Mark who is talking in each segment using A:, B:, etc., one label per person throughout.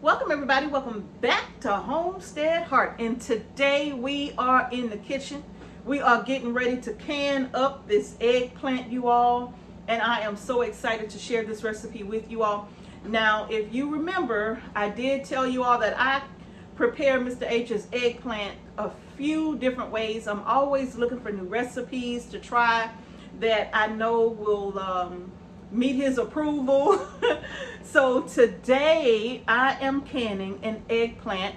A: Welcome everybody, welcome back to Homestead Heart. And today we are in the kitchen. We are getting ready to can up this eggplant, you all. And I am so excited to share this recipe with you all. Now, if you remember, I did tell you all that I prepare Mr. H's eggplant a few different ways. I'm always looking for new recipes to try that I know will meet his approval. So today I am canning an eggplant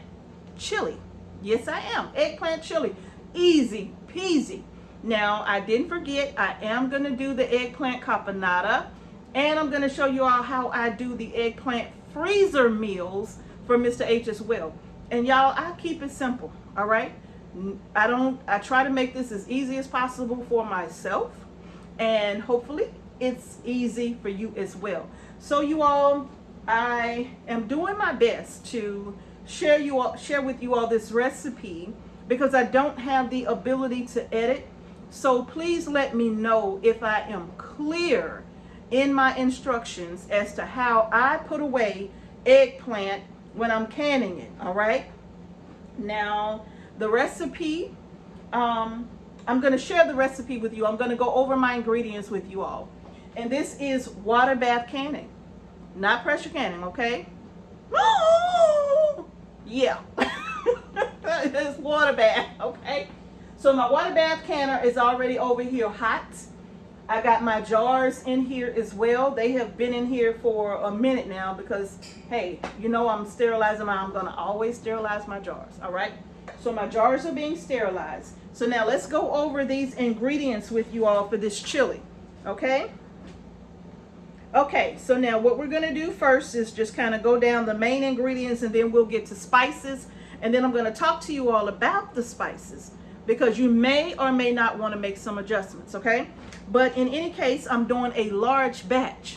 A: chili. Yes, I am. Eggplant chili. Easy peasy. Now, I didn't forget, I am going to do the eggplant caponata, and I'm going to show you all how I do the eggplant freezer meals for Mr. H as well. And y'all, I keep it simple, all right? I try to make this as easy as possible for myself, and hopefully it's easy for you as well. So you all, I am doing my best to share with you all this recipe because I don't have the ability to edit. So please let me know if I am clear in my instructions as to how I put away eggplant when I'm canning it, all right? Now, the recipe, I'm going to share the recipe with you. I'm going to go over my ingredients with you all. And this is water bath canning, not pressure canning, okay? Yeah, it's water bath, okay? So my water bath canner is already over here hot. I got my jars in here as well. They have been in here for a minute now because, hey, you know I'm sterilizing them. I'm going to always sterilize my jars, all right? So my jars are being sterilized. So now let's go over these ingredients with you all for this chili, okay? Okay, so now what we're going to do first is just kind of go down the main ingredients, and then we'll get to spices, and then I'm going to talk to you all about the spices because you may or may not want to make some adjustments, okay? But in any case, I'm doing a large batch.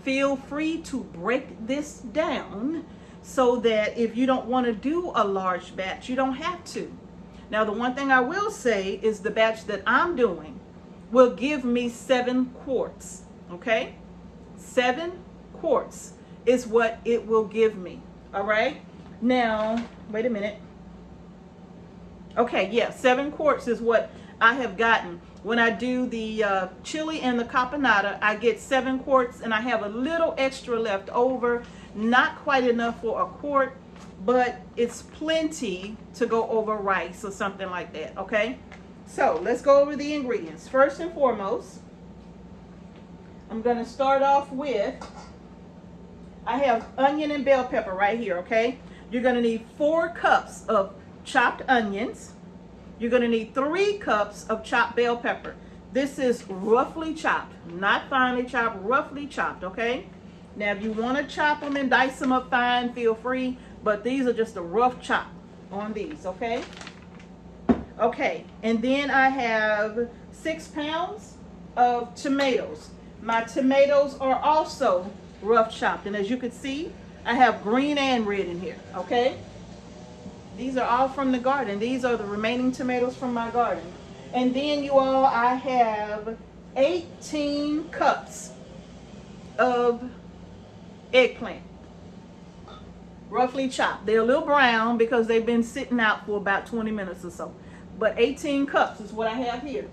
A: Feel free to break this down so that if you don't want to do a large batch, you don't have to. Now, the one thing I will say is the batch that I'm doing will give me 7 quarts, okay? 7 quarts is what it will give me, all right? Now, wait a minute. Okay, yeah, 7 quarts is what I have gotten. When I do the chili and the caponata, I get 7 quarts, and I have a little extra left over. Not quite enough for a quart, but it's plenty to go over rice or something like that, okay? So let's go over the ingredients. First and foremost, I'm going to start off with, I have onion and bell pepper right here, okay? You're going to need 4 cups of chopped onions. You're going to need 3 cups of chopped bell pepper. This is roughly chopped, not finely chopped, roughly chopped, okay? Now, if you want to chop them and dice them up fine, feel free, but these are just a rough chop on these, okay? Okay, and then I have 6 pounds of tomatoes. My tomatoes are also rough chopped, and as you can see, I have green and red in here, okay? These are all from the garden. These are the remaining tomatoes from my garden. And then you all, I have 18 cups of eggplant, roughly chopped. They're a little brown because they've been sitting out for about 20 minutes or so. But 18 cups is what I have here.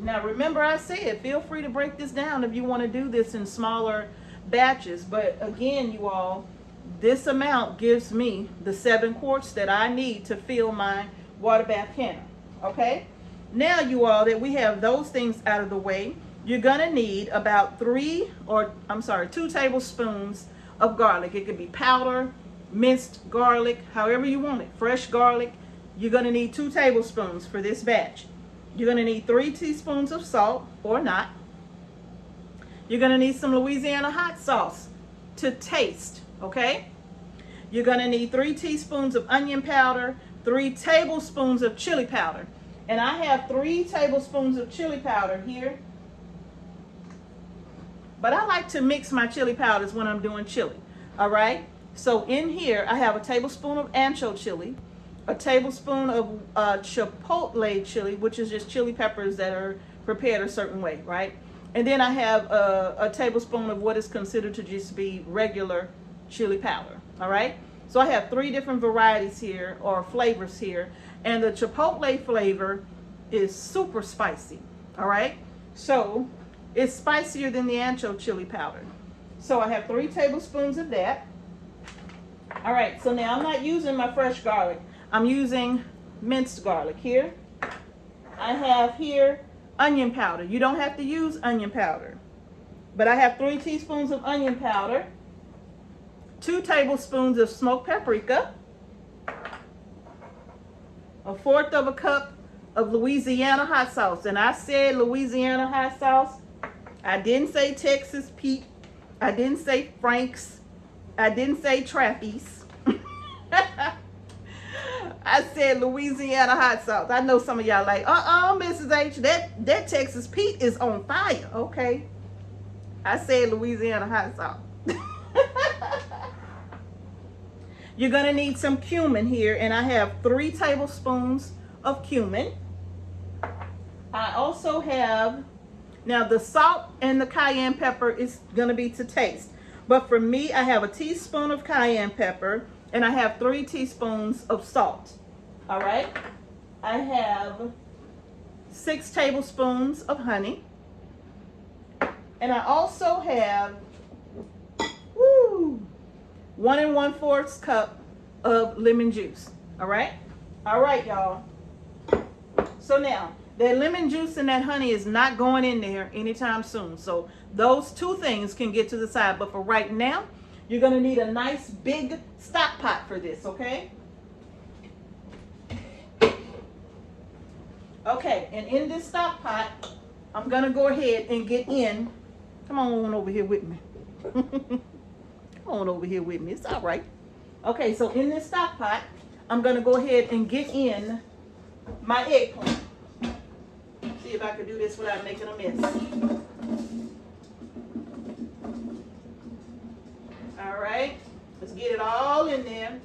A: Now remember, I said feel free to break this down if you want to do this in smaller batches. But again, you all, this amount gives me the 7 quarts that I need to fill my water bath canner. Okay? Now you all, that we have those things out of the way, you're going to need about 2 tablespoons of garlic. It could be powder, minced garlic, however you want it. Fresh garlic. You're going to need 2 tablespoons for this batch. You're going to need 3 teaspoons of salt, or not. You're going to need some Louisiana hot sauce to taste, okay? You're going to need 3 teaspoons of onion powder, 3 tablespoons of chili powder. And I have 3 tablespoons of chili powder here. But I like to mix my chili powders when I'm doing chili, all right? So in here, I have a tablespoon of ancho chili, a tablespoon of chipotle chili, which is just chili peppers that are prepared a certain way, right? And then I have a tablespoon of what is considered to just be regular chili powder, all right? So I have 3 different varieties here, or flavors here. And the chipotle flavor is super spicy. All right. So it's spicier than the ancho chili powder. So I have 3 tablespoons of that. All right. So now I'm not using my fresh garlic. I'm using minced garlic here. I have here onion powder. You don't have to use onion powder. But I have 3 teaspoons of onion powder, 2 tablespoons of smoked paprika, 1/4 of a cup of Louisiana hot sauce. And I said Louisiana hot sauce. I didn't say Texas Pete. I didn't say Frank's. I didn't say Trappy's. I said Louisiana hot sauce. I know some of y'all like, Mrs. H, that Texas Pete is on fire. Okay. I said Louisiana hot sauce. You're going to need some cumin here, and I have 3 tablespoons of cumin. I also have, now the salt and the cayenne pepper is going to be to taste. But for me, I have a teaspoon of cayenne pepper, and I have 3 teaspoons of salt. All right. I have 6 tablespoons of honey. And I also have 1 1/4 cup of lemon juice. All right. All right, y'all. So now that lemon juice and that honey is not going in there anytime soon. So those 2 things can get to the side. But for right now, you're going to need a nice big stock pot for this. Okay. Okay. And in this stock pot, I'm going to go ahead and get in. Come on over here with me. Come on over here with me. It's all right. Okay, so in this stock pot, I'm going to go ahead and get in my eggplant. See if I can do this without making a mess. All right. Let's get it all in there.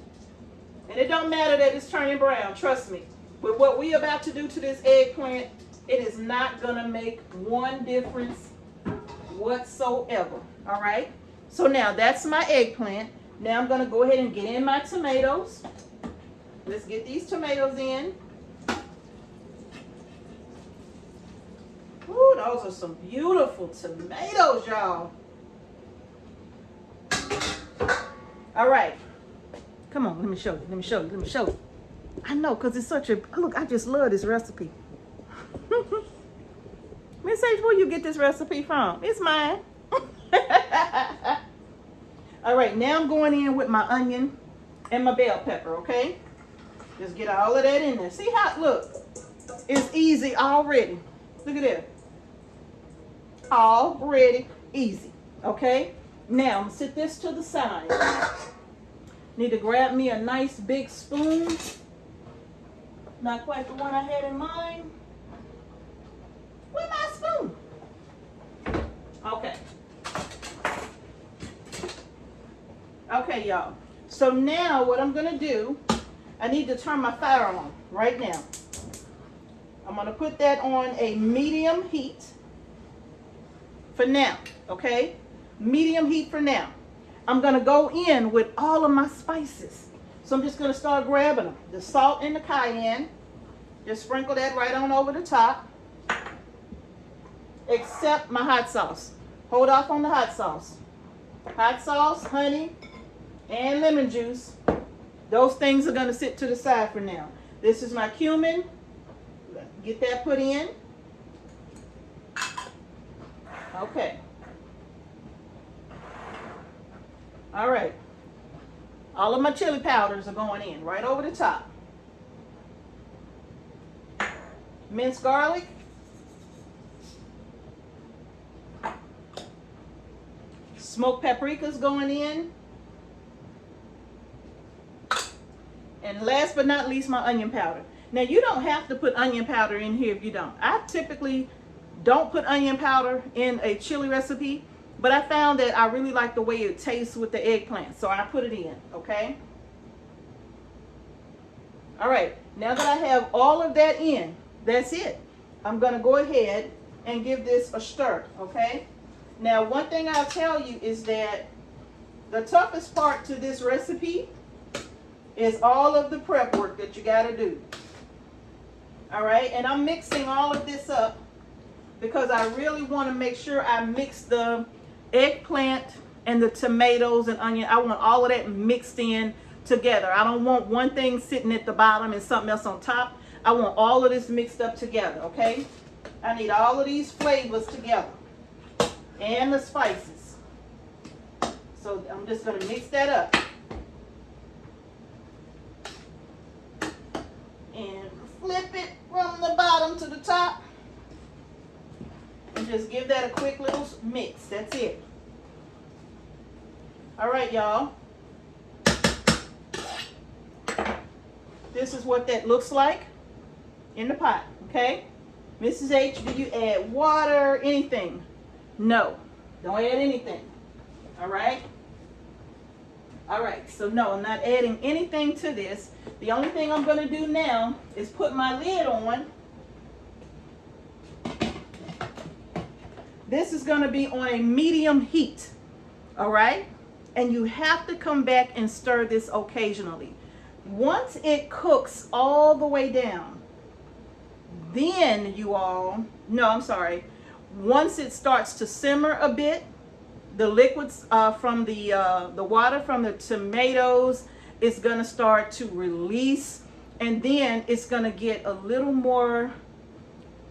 A: And it don't matter that it's turning brown. Trust me. With what we about to do to this eggplant, it is not going to make one difference whatsoever. All right. So now that's my eggplant. Now I'm going to go ahead and get in my tomatoes. Let's get these tomatoes in. Ooh, those are some beautiful tomatoes, y'all. All right. Come on, let me show you. Let me show you. Let me show you. I know, because it's such a, look, I just love this recipe. Miss H, where you get this recipe from? It's mine. All right, now I'm going in with my onion and my bell pepper, okay? Just get all of that in there. See how, look, it's easy already. Look at that. Already easy, okay? Now, I'm going to sit this to the side. Need to grab me a nice big spoon. Not quite the one I had in mind. Where's my spoon? Okay. Okay, y'all. So now what I'm going to do, I need to turn my fire on right now. I'm going to put that on a medium heat for now, okay? Medium heat for now. I'm going to go in with all of my spices. So I'm just going to start grabbing them. The salt and the cayenne. Just sprinkle that right on over the top. Except my hot sauce. Hold off on the hot sauce. Hot sauce, honey, and lemon juice. Those things are going to sit to the side for now. This is my cumin. Get that put in. Okay. All right. All of my chili powders are going in right over the top. Minced garlic. Smoked paprika's going in. And last but not least, my onion powder. Now, you don't have to put onion powder in here if you don't. I typically don't put onion powder in a chili recipe, but I found that I really like the way it tastes with the eggplant, so I put it in, okay? All right, now that I have all of that in, that's it. I'm going to go ahead and give this a stir, okay? Now, one thing I'll tell you is that the toughest part to this recipe is all of the prep work that you got to do. All right, and I'm mixing all of this up because I really want to make sure I mix the eggplant and the tomatoes and onion. I want all of that mixed in together. I don't want one thing sitting at the bottom and something else on top. I want all of this mixed up together, okay? I need all of these flavors together and the spices. So I'm just going to mix that up. And flip it from the bottom to the top. And just give that a quick little mix. That's it. All right, y'all. This is what that looks like in the pot, okay? Mrs. H, do you add water, anything? No, don't add anything. All right? All right, so no, I'm not adding anything to this. The only thing I'm going to do now is put my lid on. This is going to be on a medium heat, all right? And you have to come back and stir this occasionally. Once it cooks all the way down, then once it starts to simmer a bit, the liquids from the water from the tomatoes is going to start to release, and then it's going to get a little more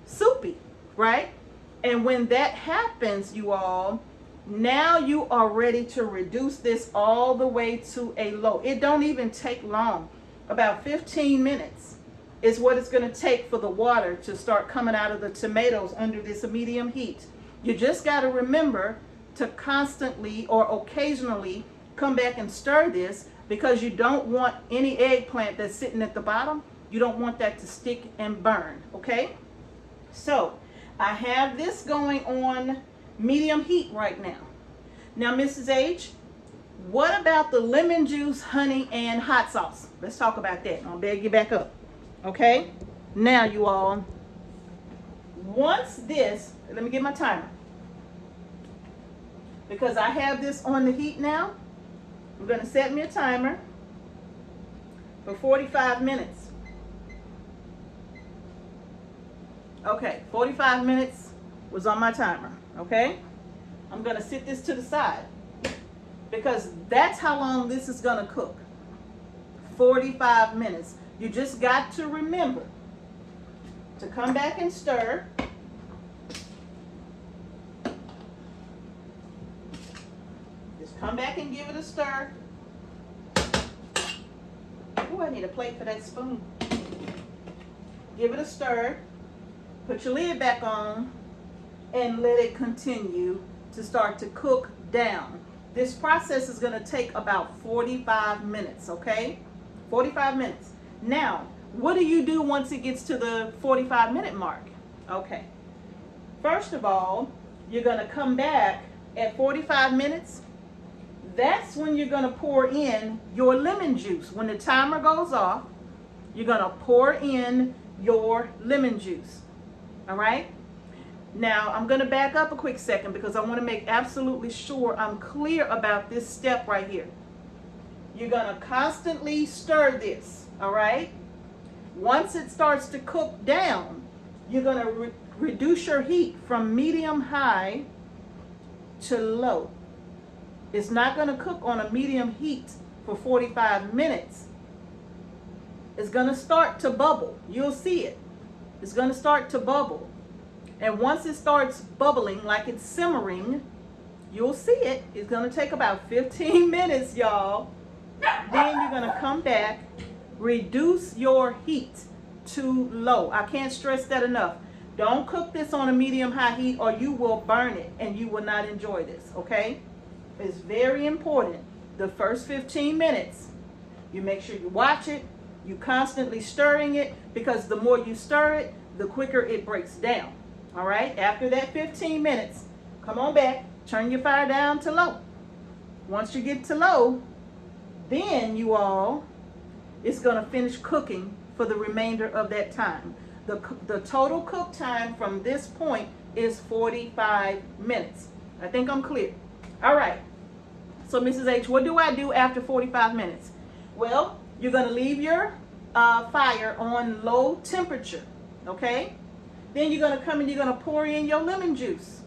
A: soupy, right? And when that happens, you all, now you are ready to reduce this all the way to a low. It don't even take long. About 15 minutes is what it's going to take for the water to start coming out of the tomatoes under this medium heat. You just got to remember to constantly or occasionally come back and stir this, because you don't want any eggplant that's sitting at the bottom, you don't want that to stick and burn, okay? So I have this going on medium heat right now. Now, Mrs. H, what about the lemon juice, honey, and hot sauce? Let's talk about that. I'll beg you back up. Okay? Now, you all, once this, let me get my timer. Because I have this on the heat now, I'm going to set me a timer for 45 minutes. Okay, 45 minutes was on my timer. Okay? I'm going to sit this to the side, because that's how long this is going to cook. 45 minutes. You just got to remember to come back and stir. Just come back and give it a stir. Oh, I need a plate for that spoon. Give it a stir. Put your lid back on and let it continue to start to cook down. This process is going to take about 45 minutes, okay? 45 minutes. Now, what do you do once it gets to the 45-minute mark? Okay. First of all, you're going to come back at 45 minutes. That's when you're going to pour in your lemon juice. When the timer goes off, you're going to pour in your lemon juice. All right? Now, I'm going to back up a quick second because I want to make absolutely sure I'm clear about this step right here. You're going to constantly stir this, all right? Once it starts to cook down, you're going to reduce your heat from medium high to low. It's not going to cook on a medium heat for 45 minutes. It's going to start to bubble. You'll see it. It's going to start to bubble. And once it starts bubbling, like it's simmering, you'll see it. It's going to take about 15 minutes, y'all. Then you're going to come back, reduce your heat to low. I can't stress that enough. Don't cook this on a medium-high heat or you will burn it and you will not enjoy this, okay? It's very important. The first 15 minutes, you make sure you watch it. You constantly stirring it, because the more you stir it, the quicker it breaks down. All right? After that 15 minutes, come on back, turn your fire down to low. Once you get to low, then you all, it's going to finish cooking for the remainder of that time. The total cook time from this point is 45 minutes. I think I'm clear. All right. So, Mrs. H, what do I do after 45 minutes? Well, You're going to leave your fire on low temperature, okay? Then you're going to come and you're going to pour in your lemon juice.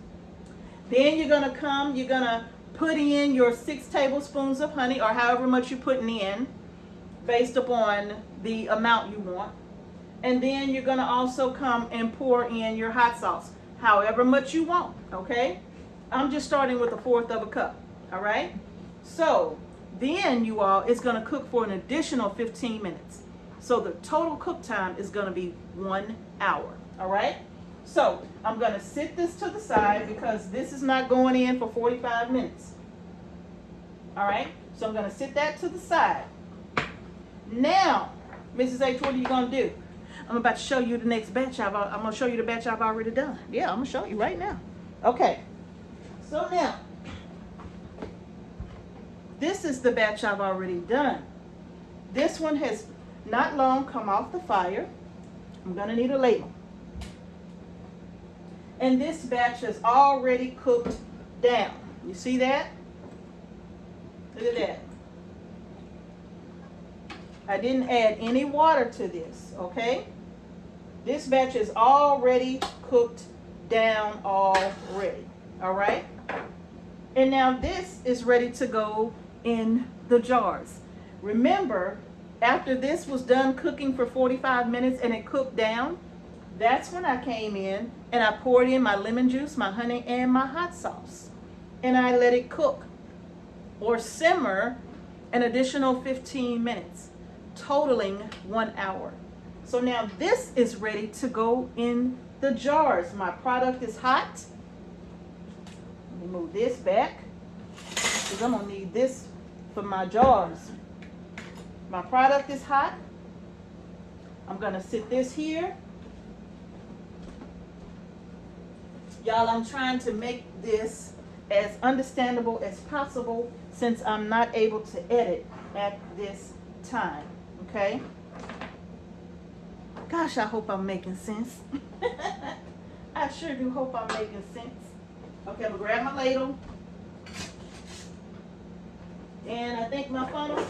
A: Then you're going to put in your 6 tablespoons of honey, or however much you're putting in, based upon the amount you want. And then you're going to also come and pour in your hot sauce, however much you want, okay? I'm just starting with 1/4 of a cup, all right? So then you all, it's going to cook for an additional 15 minutes. So the total cook time is going to be 1 hour, all right? So I'm going to sit this to the side because this is not going in for 45 minutes. All right, so I'm going to sit that to the side. Now, Mrs. H, what are you going to do? I'm about to show you the next batch. I'm going to show you the batch I've already done. Yeah, I'm going to show you right now. Okay, so now, this is the batch I've already done. This one has not long come off the fire. I'm going to need a ladle. And this batch has already cooked down. You see that? Look at that. I didn't add any water to this, okay? This batch is already cooked down already, all right? And now this is ready to go in the jars. Remember, after this was done cooking for 45 minutes and it cooked down, that's when I came in and I poured in my lemon juice, my honey, and my hot sauce. And I let it cook or simmer an additional 15 minutes, totaling 1 hour. So now this is ready to go in the jars. My product is hot. Let me move this back because I'm going to need this for my jars. My product is hot. I'm going to sit this here. Y'all, I'm trying to make this as understandable as possible since I'm not able to edit at this time, okay? Gosh, I hope I'm making sense. I sure do hope I'm making sense. Okay, I'm gonna grab my ladle. And I think my funnel.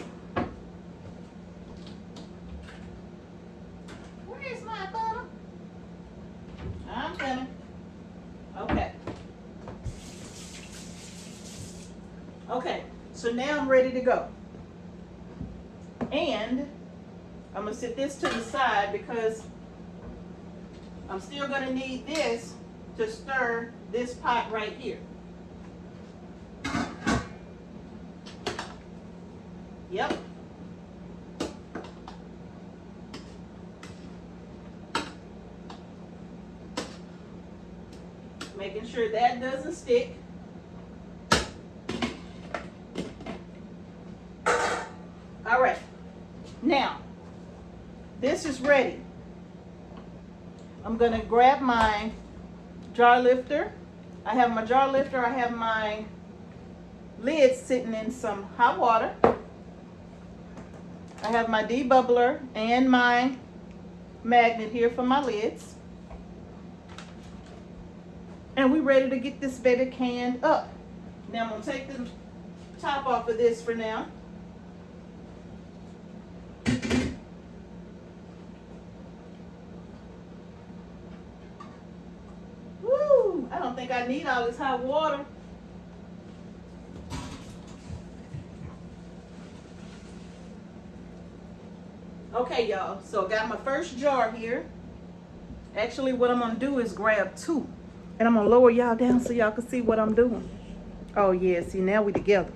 A: Where is my funnel? I'm coming. Okay. Okay, so now I'm ready to go. And I'm going to sit this to the side because I'm still going to need this to stir this pot right here. Yep. Making sure that doesn't stick. All right, now this is ready. I'm gonna grab my jar lifter. I have my jar lifter, I have my lid sitting in some hot water. I have my debubbler and my magnet here for my lids. And we're ready to get this baby canned up. Now I'm gonna take the top off of this for now. Woo! I don't think I need all this hot water. Okay, y'all, so I got my first jar here. Actually, what I'm gonna do is grab 2. And I'm gonna lower y'all down so y'all can see what I'm doing. Oh yeah, see, now we together.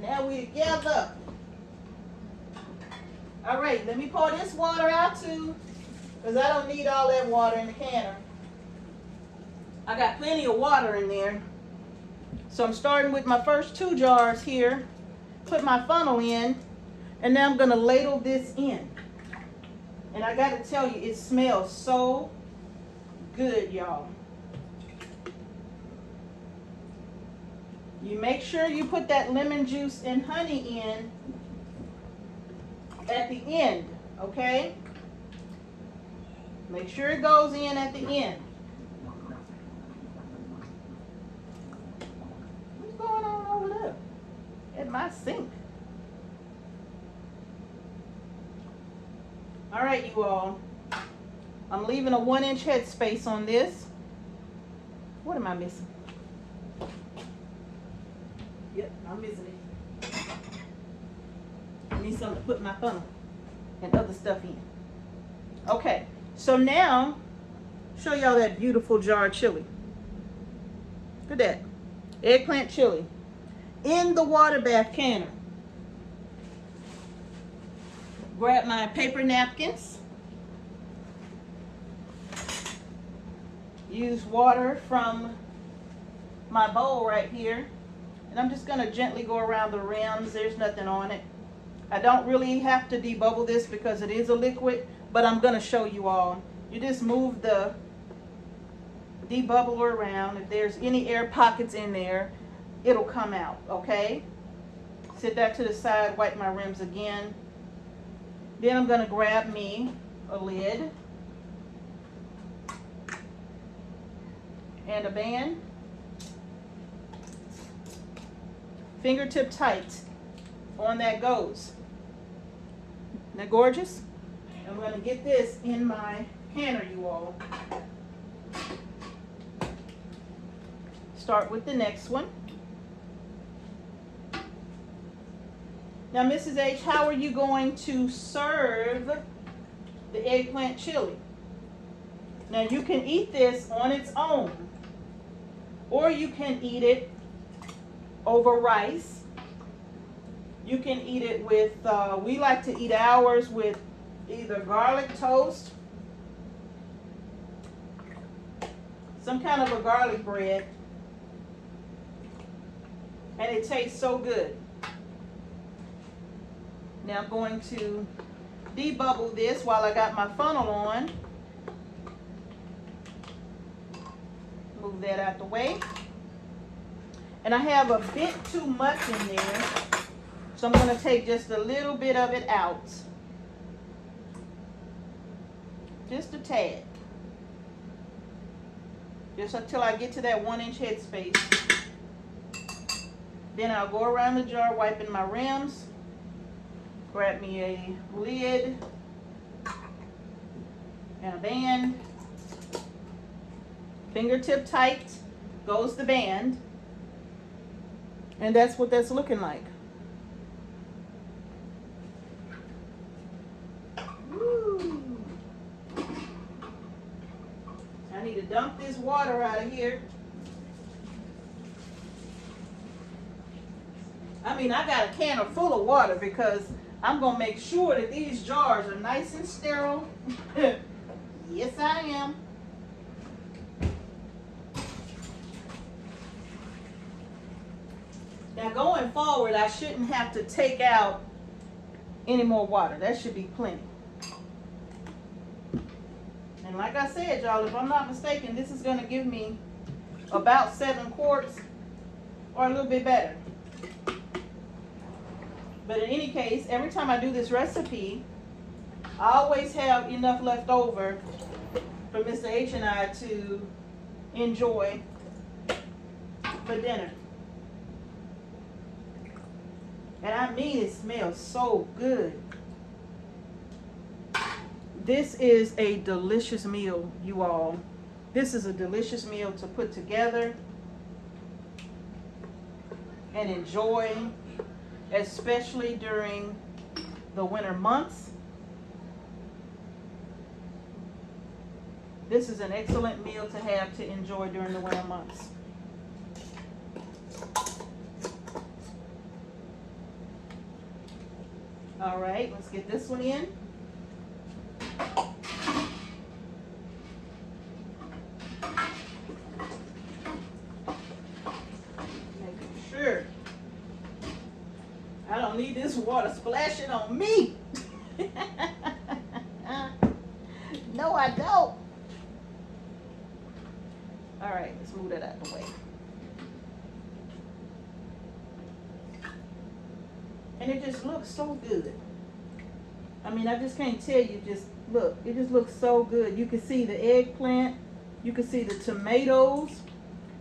A: Now we together. All right, let me pour this water out too, because I don't need all that water in the canner. I got plenty of water in there. So I'm starting with my first 2 jars here. Put my funnel in, and now I'm gonna ladle this in. And I gotta tell you, it smells so good, y'all. You make sure you put that lemon juice and honey in at the end, okay? Make sure it goes in at the end. What's going on over there? At my sink. All right, you all. I'm leaving a 1-inch headspace on this. What am I missing? Yep, I'm missing it. I need something to put my funnel and other stuff in. Okay, so now, show y'all that beautiful jar of chili. Look at that. Eggplant chili. In the water bath canner. Grab my paper napkins. Use water from my bowl right here. And I'm just going to gently go around the rims. There's nothing on it. I don't really have to debubble this because it is a liquid, but I'm going to show you all. You just move the debubbler around. If there's any air pockets in there, it'll come out, okay? Sit that to the side, wipe my rims again. Then I'm going to grab me a lid and a band. Fingertip tight on that goes. Isn't that gorgeous? I'm going to get this in my canner, you all. Start with the next one. Now, Mrs. H, how are you going to serve the eggplant chili? Now, you can eat this on its own, or you can eat it over rice. You can eat it with, we like to eat ours with either garlic toast, some kind of a garlic bread, and it tastes so good. Now I'm going to debubble this while I got my funnel on. Move that out the way. And I have a bit too much in there, so I'm going to take just a little bit of it out. Just a tad. Just until I get to that 1-inch headspace. Then I'll go around the jar wiping my rims. Grab me a lid and a band. Fingertip tight goes the band. And that's what that's looking like. Woo. I need to dump this water out of here. I mean, I got a can full of water because I'm going to make sure that these jars are nice and sterile. Yes, I am. Now, going forward, I shouldn't have to take out any more water. That should be plenty. And like I said, y'all, if I'm not mistaken, this is going to give me about 7 quarts or a little bit better. But in any case, every time I do this recipe, I always have enough left over for Mr. H and I to enjoy for dinner. And I mean, it smells so good. This is a delicious meal, you all. This is a delicious meal to put together and enjoy, especially during the winter months. This is an excellent meal to have to enjoy during the winter months. All right, let's get this one in. Making sure I don't need this water splashing on me. No, I don't. All right, let's move that out of the way. And it just looks so good. I mean, I just can't tell you, just look. It just looks so good. You can see the eggplant. You can see the tomatoes.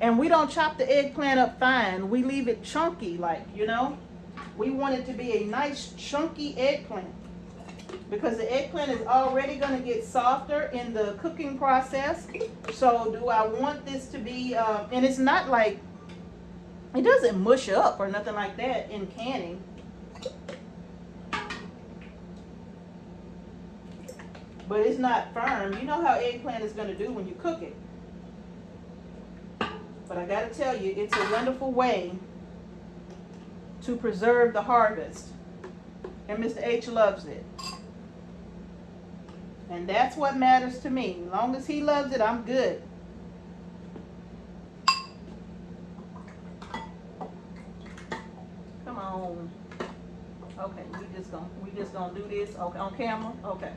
A: And we don't chop the eggplant up fine. We leave it chunky, like, you know. We want it to be a nice chunky eggplant. because the eggplant is already going to get softer in the cooking process. So do I want this to be, and it's not like, it doesn't mush up or nothing like that in canning. But it's not firm. You know how eggplant is going to do when you cook it. But I got to tell you, it's a wonderful way to preserve the harvest. And Mr. H loves it. And that's what matters to me. As long as he loves it, I'm good. Come on. Okay, we just gonna do this. Okay, on camera. Okay.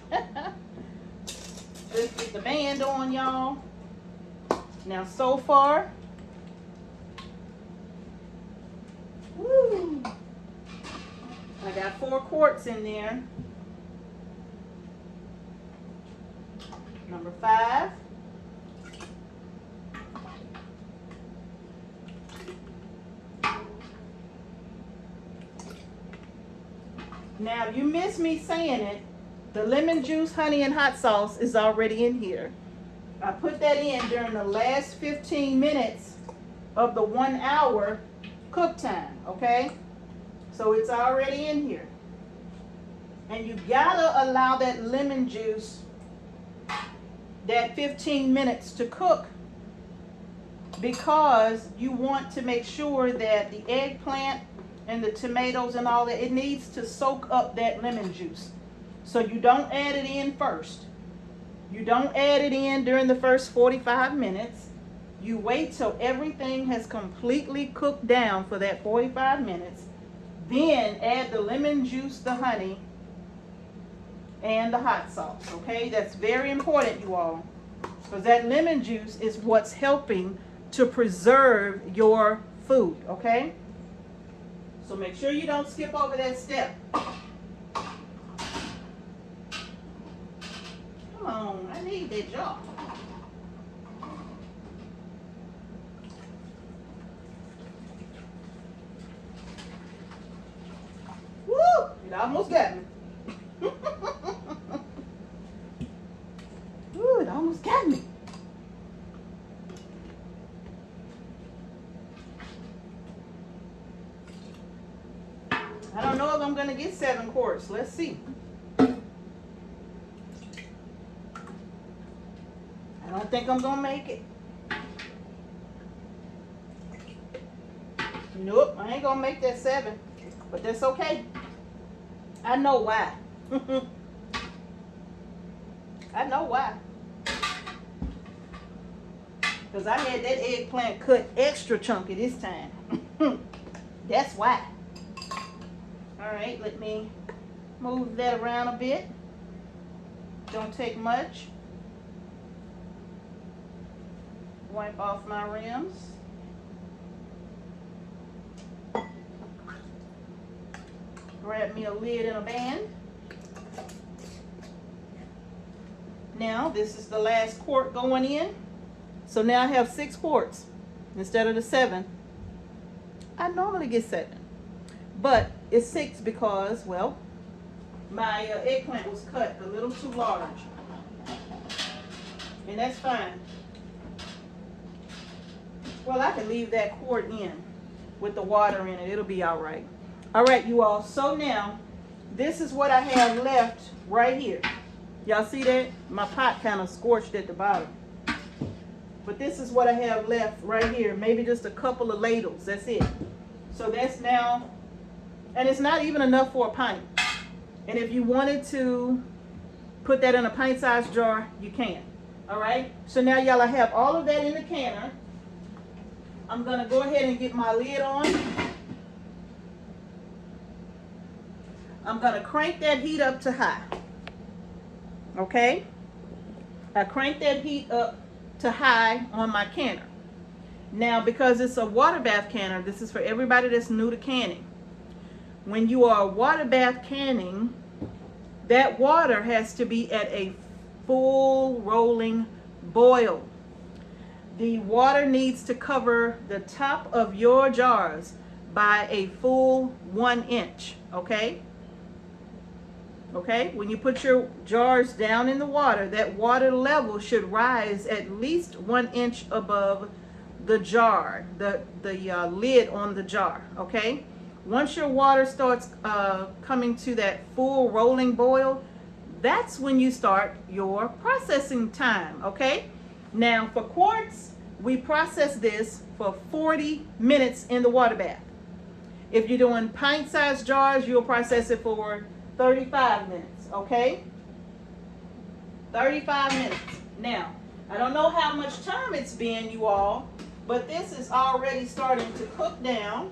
A: Let's get the band on, y'all. Now, so far, woo, I got 4 quarts in there. Number 5. Now, you missed me saying it. The lemon juice, honey, and hot sauce is already in here. I put that in during the last 15 minutes of the 1 hour cook time, okay? So it's already in here. And you gotta allow that lemon juice that 15 minutes to cook, because you want to make sure that the eggplant and the tomatoes and all that, it needs to soak up that lemon juice. So you don't add it in first. You don't add it in during the first 45 minutes. You wait till everything has completely cooked down for that 45 minutes. Then add the lemon juice, the honey, and the hot sauce. Okay, that's very important, you all, because that lemon juice is what's helping to preserve your food. Okay, so make sure you don't skip over that step. Come on, I need that jar. Woo! It almost got me. Ooh, it almost got me. I don't know if I'm going to get 7 quarts. Let's see. I don't think I'm going to make it. Nope, I ain't going to make that 7. But that's okay. I know why. I know why. Because I had that eggplant cut extra chunky this time. That's why. Alright, let me move that around a bit. Don't take much. Wipe off my rims. Grab me a lid and a band. Now, this is the last quart going in. So now I have 6 quarts instead of the 7. I normally get 7. But it's 6 because, well, my eggplant was cut a little too large. And that's fine. Well, I can leave that quart in with the water in it. It'll be all right. All right, you all. So now, this is what I have left right here. Y'all see that? My pot kind of scorched at the bottom. But this is what I have left right here. Maybe just a couple of ladles. That's it. So that's now, and it's not even enough for a pint. And if you wanted to put that in a pint-sized jar, you can. All right? So now, y'all, I have all of that in the canner. I'm going to go ahead and get my lid on. I'm going to crank that heat up to high. Okay? I crank that heat up to high on my canner. Now, because it's a water bath canner, this is for everybody that's new to canning. When you are water bath canning, that water has to be at a full rolling boil. The water needs to cover the top of your jars by a full 1 inch, okay? Okay, when you put your jars down in the water, that water level should rise at least 1 inch above the jar, the lid on the jar. Okay, once your water starts coming to that full rolling boil, that's when you start your processing time. Okay, now for quarts, we process this for 40 minutes in the water bath. If you're doing pint-sized jars, you'll process it for 35 minutes, okay? 35 minutes. Now, I don't know how much time it's been, you all, but this is already starting to cook down.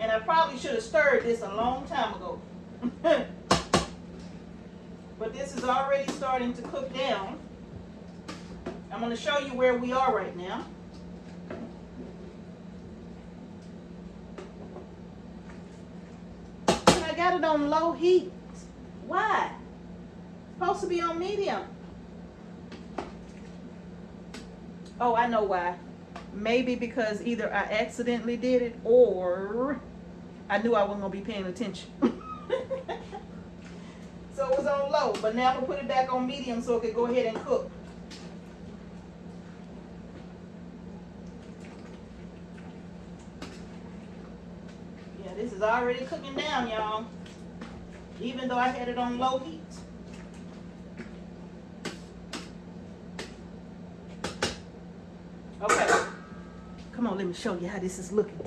A: And I probably should have stirred this a long time ago. But this is already starting to cook down. I'm going to show you where we are right now. I got it on low heat. Why? It's supposed to be on medium. Oh, I know why. Maybe because either I accidentally did it or I knew I wasn't going to be paying attention. So it was on low, but now I'm going to put it back on medium so it can go ahead and cook. This is already cooking down, y'all, even though I had it on low heat. Okay, come on, let me show you how this is looking,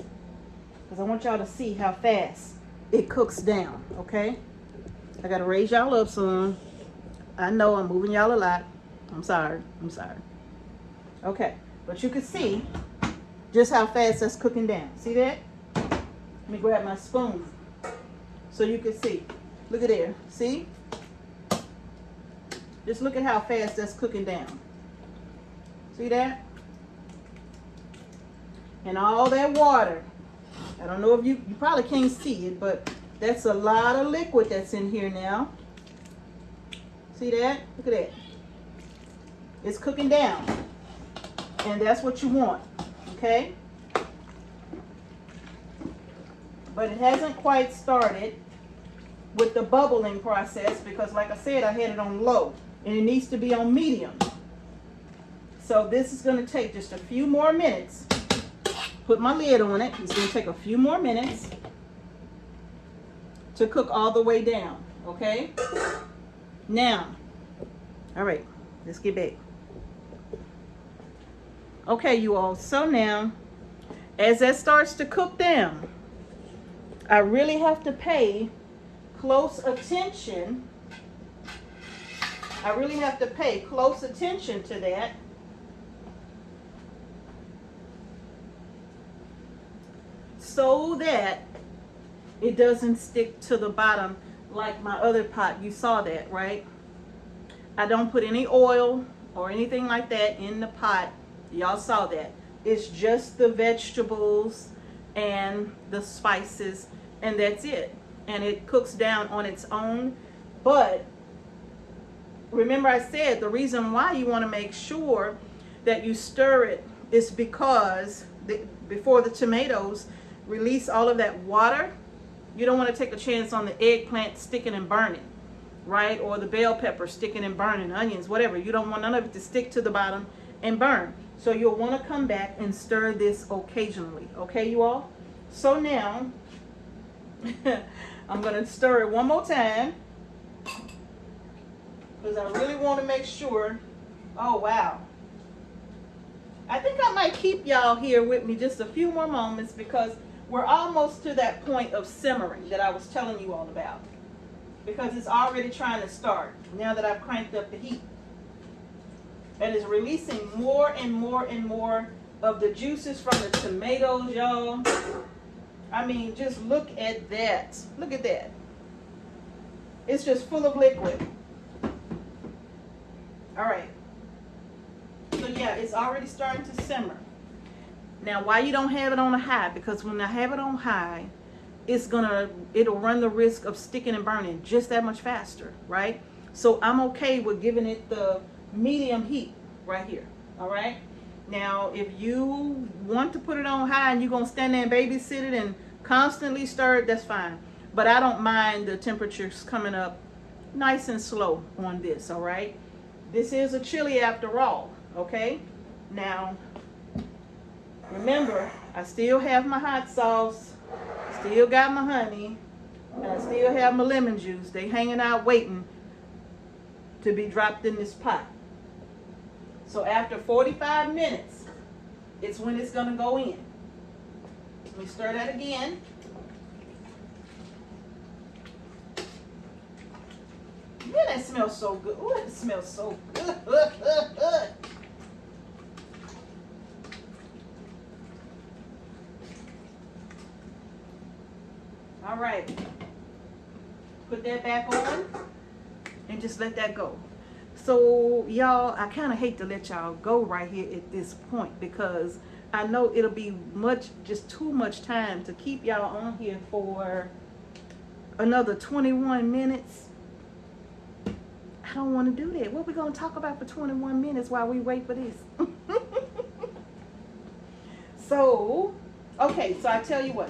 A: because I want y'all to see how fast it cooks down. Okay, I gotta raise y'all up soon. I know I'm moving y'all a lot. I'm sorry. Okay, but you can see just how fast that's cooking down. See that? Let me grab my spoon so you can see. Look at there. See? Just look at how fast that's cooking down. See that? And all that water. I don't know if you probably can't see it, but that's a lot of liquid that's in here now. See that? Look at that. It's cooking down. And that's what you want. Okay? But it hasn't quite started with the bubbling process because, like I said, I had it on low and it needs to be on medium. So this is going to take just a few more minutes. Put my lid on it. It's going to take a few more minutes to cook all the way down. Okay? Now, all right, let's get back. Okay, you all. So now, as that starts to cook down, I really have to pay close attention. I really have to pay close attention to that. So that it doesn't stick to the bottom like my other pot. You saw that, right? I don't put any oil or anything like that in the pot. Y'all saw that. It's just the vegetables and the spices, and that's it. And it cooks down on its own. But remember I said the reason why you want to make sure that you stir it is because before the tomatoes release all of that water, you don't want to take a chance on the eggplant sticking and burning, right? Or the bell pepper sticking and burning, onions, whatever. You don't want none of it to stick to the bottom and burn. So you'll want to come back and stir this occasionally. Okay, you all? So now, I'm going to stir it one more time because I really want to make sure. Oh, wow. I think I might keep y'all here with me just a few more moments because we're almost to that point of simmering that I was telling you all about. Because it's already trying to start now that I've cranked up the heat. And it's releasing more and more and more of the juices from the tomatoes, y'all. I mean, just look at that. Look at that. It's just full of liquid. All right. So yeah, it's already starting to simmer. Now, why you don't have it on a high? Because when I have it on high, it'll run the risk of sticking and burning just that much faster, right? So I'm okay with giving it the medium heat right here. All right. Now, if you want to put it on high and you're going to stand there and babysit it and constantly stir it, that's fine. but I don't mind the temperatures coming up nice and slow on this, all right? This is a chili after all, okay? Now, remember, I still have my hot sauce, still got my honey, and I still have my lemon juice. They hanging out waiting to be dropped in this pot. So after 45 minutes, it's when it's gonna go in. Let me stir that again. Yeah, that smells so good. Ooh, it smells so good. All right. Put that back on and just let that go. So y'all, I kind of hate to let y'all go right here at this point because I know it'll be just too much time to keep y'all on here for another 21 minutes. I don't want to do that. What we going to talk about for 21 minutes while we wait for this? So, okay, so I tell you what.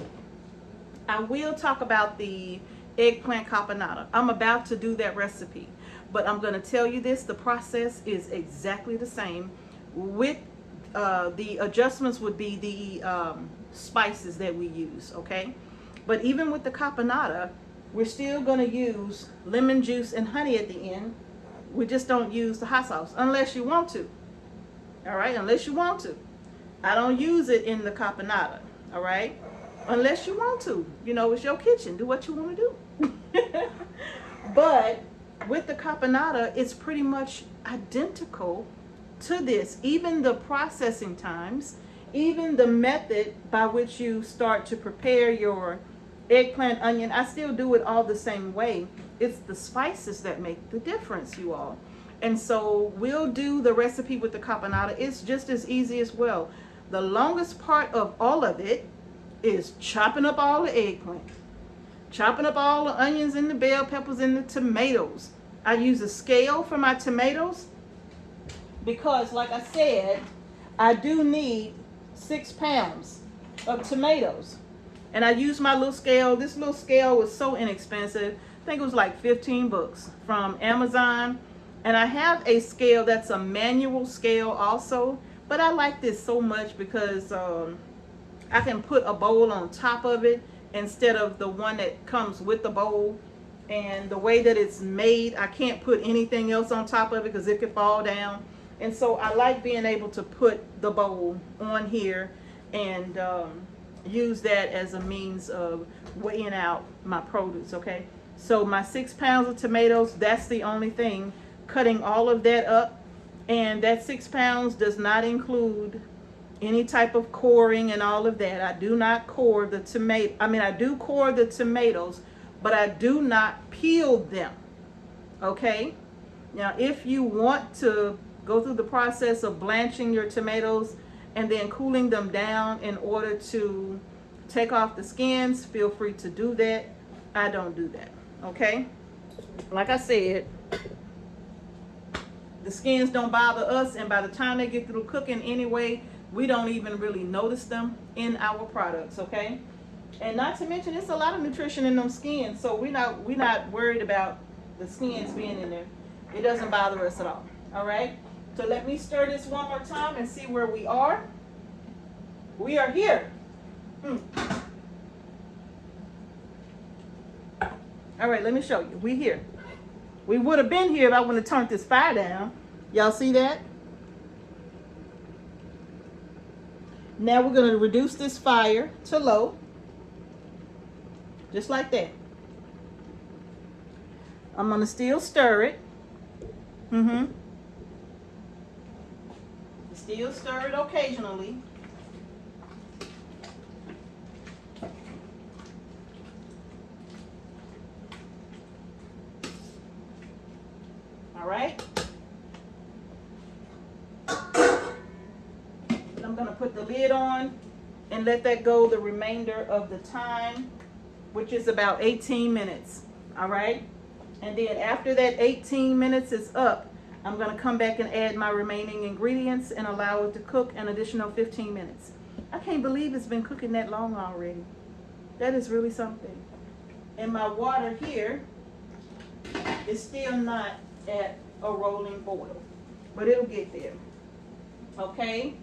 A: I will talk about the eggplant caponata. I'm about to do that recipe. But I'm going to tell you this, the process is exactly the same. With the adjustments would be the spices that we use, okay? But even with the caponata, we're still going to use lemon juice and honey at the end. We just don't use the hot sauce unless you want to. All right, unless you want to. I don't use it in the caponata, all right? Unless you want to. You know, it's your kitchen. Do what you want to do. But with the caponata, it's pretty much identical to this. Even the processing times, even the method by which you start to prepare your eggplant, onion, I still do it all the same way. It's the spices that make the difference, you all. And so we'll do the recipe with the caponata. It's just as easy as well. The longest part of all of it is chopping up all the eggplant, chopping up all the onions and the bell peppers and the tomatoes. I use a scale for my tomatoes because, like I said, I do need 6 pounds of tomatoes. And I use my little scale. This little scale was so inexpensive. I think it was like 15 bucks from Amazon. And I have a scale that's a manual scale also. But I like this so much because I can put a bowl on top of it instead of the one that comes with the bowl. And the way that it's made, I can't put anything else on top of it because it could fall down. And so I like being able to put the bowl on here and use that as a means of weighing out my produce, okay? So my 6 pounds of tomatoes, that's the only thing. Cutting all of that up, and that 6 pounds does not include any type of coring and all of that. I do not core the tomato. I mean, I do core the tomatoes, but I do not peel them, okay? Now, if you want to go through the process of blanching your tomatoes and then cooling them down in order to take off the skins, feel free to do that. I don't do that, okay? Like I said, the skins don't bother us, and by the time they get through cooking anyway, we don't even really notice them in our products, okay? And not to mention, it's a lot of nutrition in them skins, so we're not worried about the skins being in there. It doesn't bother us at all, all right? So let me stir this one more time and see where we are. We are here. All right, let me show you. We're here. We would have been here if I wouldn't have turned this fire down. Y'all see that? Now we're going to reduce this fire to low. Just like that. I'm going to still stir it. Still stir it occasionally. All right. I'm going to put the lid on and let that go the remainder of the time, which is about 18 minutes. All right. And then after that 18 minutes is up, I'm going to come back and add my remaining ingredients and allow it to cook an additional 15 minutes. I can't believe it's been cooking that long already. That is really something. And my water here is still not at a rolling boil, but it'll get there. Okay.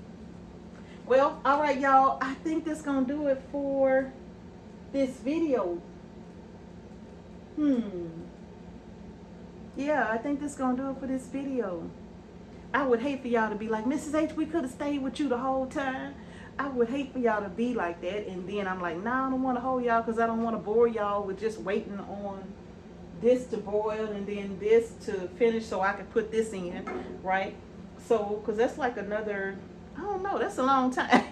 A: Well, all right, y'all. I think that's gonna do it for this video. Yeah, I think that's gonna do it for this video. I would hate for y'all to be like, Mrs. H, we could have stayed with you the whole time. I would hate for y'all to be like that, and then I'm like, nah, I don't want to hold y'all because I don't want to bore y'all with just waiting on this to boil and then this to finish so I can put this in, right? So, because that's like another, I don't know, that's a long time.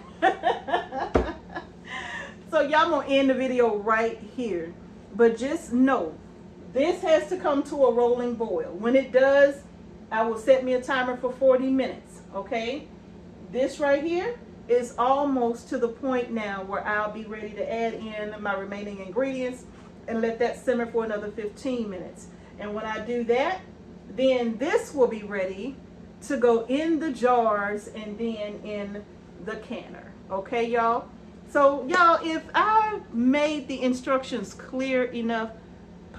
A: So y'all gonna end the video right here, but just know this has to come to a rolling boil. When it does, I will set me a timer for 40 minutes, okay? This right here is almost to the point now where I'll be ready to add in my remaining ingredients and let that simmer for another 15 minutes. And when I do that, then this will be ready to go in the jars and then in the canner. Okay, y'all? So, y'all, if I made the instructions clear enough,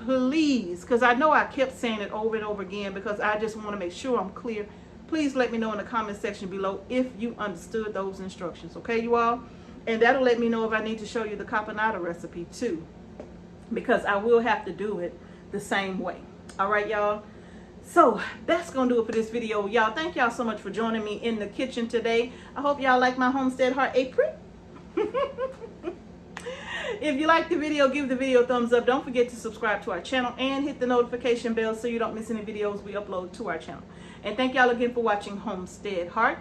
A: please, because I know I kept saying it over and over again because I just want to make sure I'm clear. Please let me know in the comment section below if you understood those instructions. Okay, you all? And that'll let me know if I need to show you the caponata recipe too, because I will have to do it the same way. All right, y'all? So that's gonna do it for this video, y'all. Thank y'all so much for joining me in the kitchen today. I hope y'all like my Homestead Heart apron. If you like the video, give the video a thumbs up. Don't forget to subscribe to our channel and hit the notification bell so you don't miss any videos we upload to our channel. And thank y'all again for watching Homestead Heart.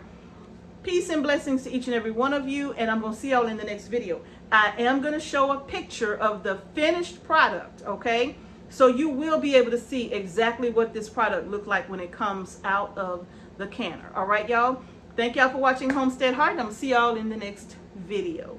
A: Peace and blessings to each and every one of you, and I'm gonna see y'all in the next video. I am gonna show a picture of the finished product, okay? So you will be able to see exactly what this product looks like when it comes out of the canner. All right, y'all? Thank y'all for watching Homestead Heart, and I'm gonna see y'all in the next video.